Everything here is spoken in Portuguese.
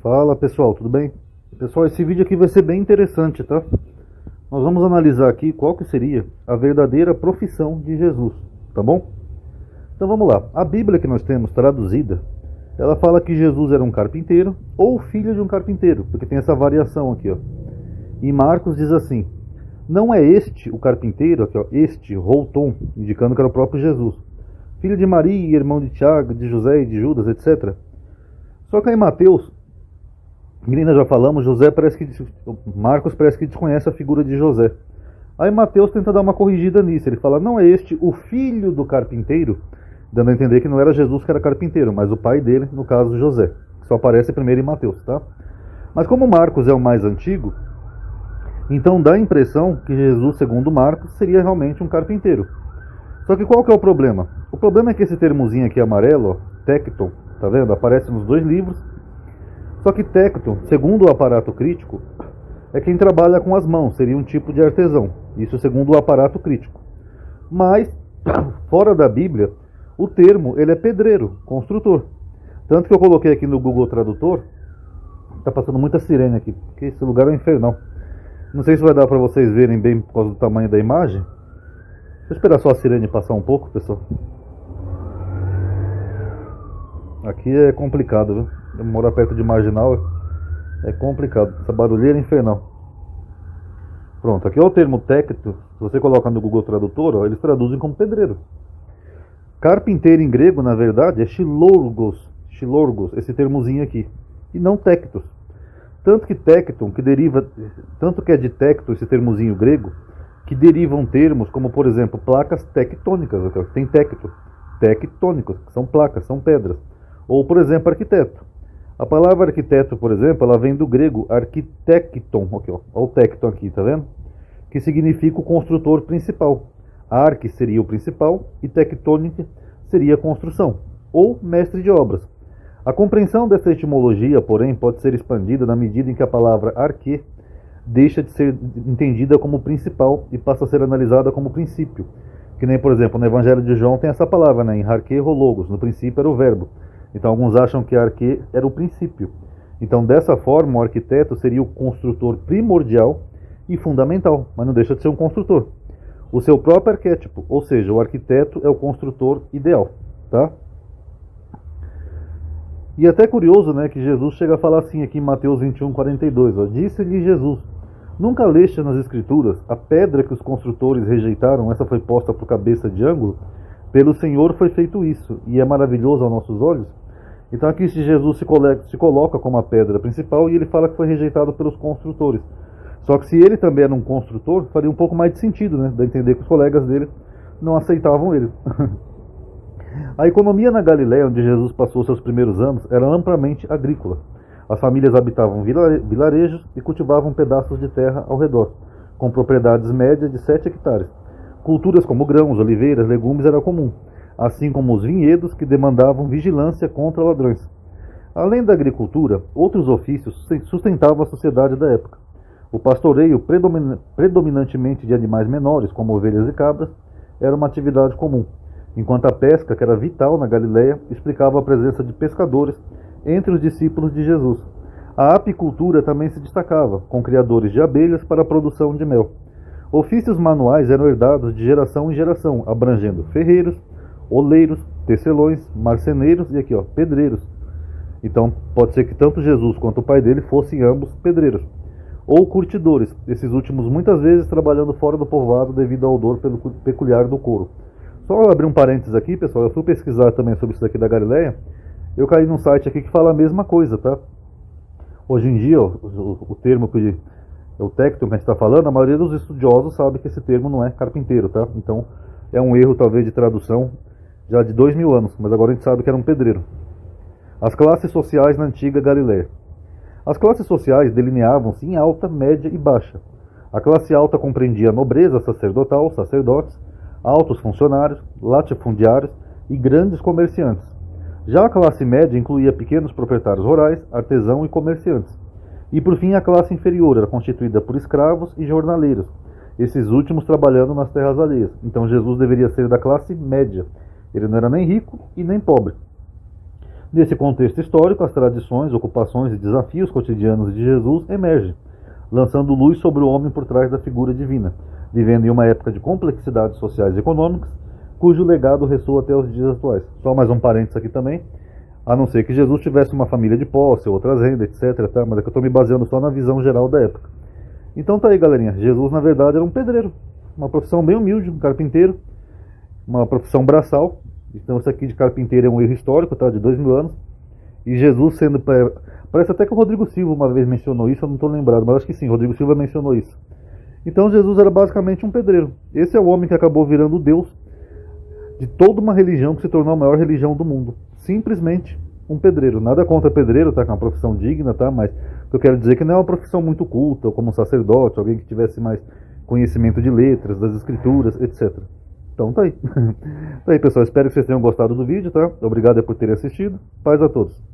Fala pessoal, tudo bem? Pessoal, esse vídeo aqui vai ser bem interessante, tá? Nós vamos analisar aqui qual que seria a verdadeira profissão de Jesus, tá bom? Então vamos lá. A Bíblia que nós temos traduzida, ela fala que Jesus era um carpinteiro ou filho de um carpinteiro, porque tem essa variação aqui, ó. E Marcos diz assim: não é este o carpinteiro, aqui, ó, este, Routon, indicando que era o próprio Jesus, filho de Maria, irmão de Tiago, de José e de Judas, etc. Só que aí Mateus, que ainda já falamos, Marcos parece que desconhece a figura de José. Aí Mateus tenta dar uma corrigida nisso, ele fala: não é este o filho do carpinteiro, dando a entender que não era Jesus que era carpinteiro, mas o pai dele, no caso José, que só aparece primeiro em Mateus, tá? Mas como Marcos é o mais antigo, então dá a impressão que Jesus, segundo Marcos, seria realmente um carpinteiro. Só que qual que é o problema? O problema é que esse termozinho aqui amarelo, ó, tecton, tá vendo? Aparece nos dois livros. Só que tecton, segundo o aparato crítico, é quem trabalha com as mãos, seria um tipo de artesão. Isso segundo o aparato crítico. Mas, fora da Bíblia, o termo ele é pedreiro, construtor. Tanto que eu coloquei aqui no Google Tradutor, tá passando muita sirene aqui, porque esse lugar é infernal. Não sei se vai dar para vocês verem bem por causa do tamanho da imagem. Vou esperar só a sirene passar um pouco, pessoal. Aqui é complicado, viu? Eu morar perto de Marginal é complicado. Essa barulheira é infernal. Pronto, aqui é o termo tecto. Se você coloca no Google Tradutor, ó, eles traduzem como pedreiro. Carpinteiro em grego, na verdade, é chilorgos, esse termozinho aqui. E não tectos. Tanto que tecton, tanto que é de tecto esse termozinho grego, que derivam termos como, por exemplo, placas tectônicas. Tem tecto, tectônicos, que são placas, são pedras. Ou, por exemplo, arquiteto. A palavra arquiteto, por exemplo, ela vem do grego arquitecton, aqui, ó, o tecton aqui, tá vendo? Que significa o construtor principal. Arque seria o principal e tectônica seria a construção, ou mestre de obras. A compreensão dessa etimologia, porém, pode ser expandida na medida em que a palavra arque deixa de ser entendida como principal e passa a ser analisada como princípio. Que nem, por exemplo, no Evangelho de João tem essa palavra, né? Em arque logos, no princípio era o verbo. Então alguns acham que arque era o princípio. Então dessa forma o arquiteto seria o construtor primordial e fundamental, mas não deixa de ser um construtor. O seu próprio arquétipo, ou seja, o arquiteto é o construtor ideal, tá? E até curioso, né, que Jesus chega a falar assim aqui em Mateus 21:42, ó, disse-lhe Jesus: nunca leste nas escrituras a pedra que os construtores rejeitaram, essa foi posta por cabeça de ângulo? Pelo Senhor foi feito isso, e é maravilhoso aos nossos olhos. Então aqui Jesus se coloca como a pedra principal e ele fala que foi rejeitado pelos construtores. Só que se ele também era um construtor, faria um pouco mais de sentido, né? De entender que os colegas dele não aceitavam ele. A economia na Galiléia, onde Jesus passou seus primeiros anos, era amplamente agrícola. As famílias habitavam vilarejos e cultivavam pedaços de terra ao redor, com propriedades médias de 7 hectares. Culturas como grãos, oliveiras, legumes era comum, assim como os vinhedos que demandavam vigilância contra ladrões. Além da agricultura, outros ofícios sustentavam a sociedade da época. O pastoreio, predominantemente de animais menores, como ovelhas e cabras, era uma atividade comum, enquanto a pesca, que era vital na Galiléia, explicava a presença de pescadores entre os discípulos de Jesus. A apicultura também se destacava, com criadores de abelhas para a produção de mel. Ofícios manuais eram herdados de geração em geração, abrangendo ferreiros, oleiros, tecelões, marceneiros e aqui, ó, pedreiros. Então pode ser que tanto Jesus quanto o pai dele fossem ambos pedreiros. Ou curtidores, esses últimos muitas vezes trabalhando fora do povoado devido ao odor peculiar do couro. Só abrir um parênteses aqui, pessoal, eu fui pesquisar também sobre isso daqui da Galiléia, eu caí num site aqui que fala a mesma coisa, tá? Hoje em dia, ó, o termo que o tecton que a gente está falando, a maioria dos estudiosos sabe que esse termo não é carpinteiro, tá? Então é um erro talvez de tradução já de 2000 anos, mas agora a gente sabe que era um pedreiro. As classes sociais na antiga Galiléia. As classes sociais delineavam-se em alta, média e baixa. A classe alta compreendia a nobreza sacerdotal, sacerdotes, altos funcionários, latifundiários e grandes comerciantes. Já a classe média incluía pequenos proprietários rurais, artesãos e comerciantes. E por fim a classe inferior era constituída por escravos e jornaleiros, esses últimos trabalhando nas terras alheias. Então Jesus deveria ser da classe média. Ele não era nem rico e nem pobre. Nesse contexto histórico, as tradições, ocupações e desafios cotidianos de Jesus emergem, lançando luz sobre o homem por trás da figura divina, vivendo em uma época de complexidades sociais e econômicas, cujo legado ressoa até os dias atuais. Só mais um parênteses aqui também, a não ser que Jesus tivesse uma família de posse, outras rendas, etc. Tá? Mas é que eu estou me baseando só na visão geral da época. Então tá aí, galerinha. Jesus, na verdade, era um pedreiro, uma profissão bem humilde, um carpinteiro, uma profissão braçal. Então isso aqui de carpinteiro é um erro histórico, tá? De 2000 anos. E Jesus sendo... Parece até que o Rodrigo Silva uma vez mencionou isso, eu não estou lembrado, mas acho que sim, o Rodrigo Silva mencionou isso. Então Jesus era basicamente um pedreiro. Esse é o homem que acabou virando o Deus de toda uma religião que se tornou a maior religião do mundo. Simplesmente um pedreiro. Nada contra pedreiro, tá? Que é uma profissão digna, tá? Mas eu quero dizer que não é uma profissão muito culta, como um sacerdote, alguém que tivesse mais conhecimento de letras, das escrituras, etc. Então tá aí. Tá aí, pessoal. Espero que vocês tenham gostado do vídeo, tá? Obrigado por terem assistido. Paz a todos.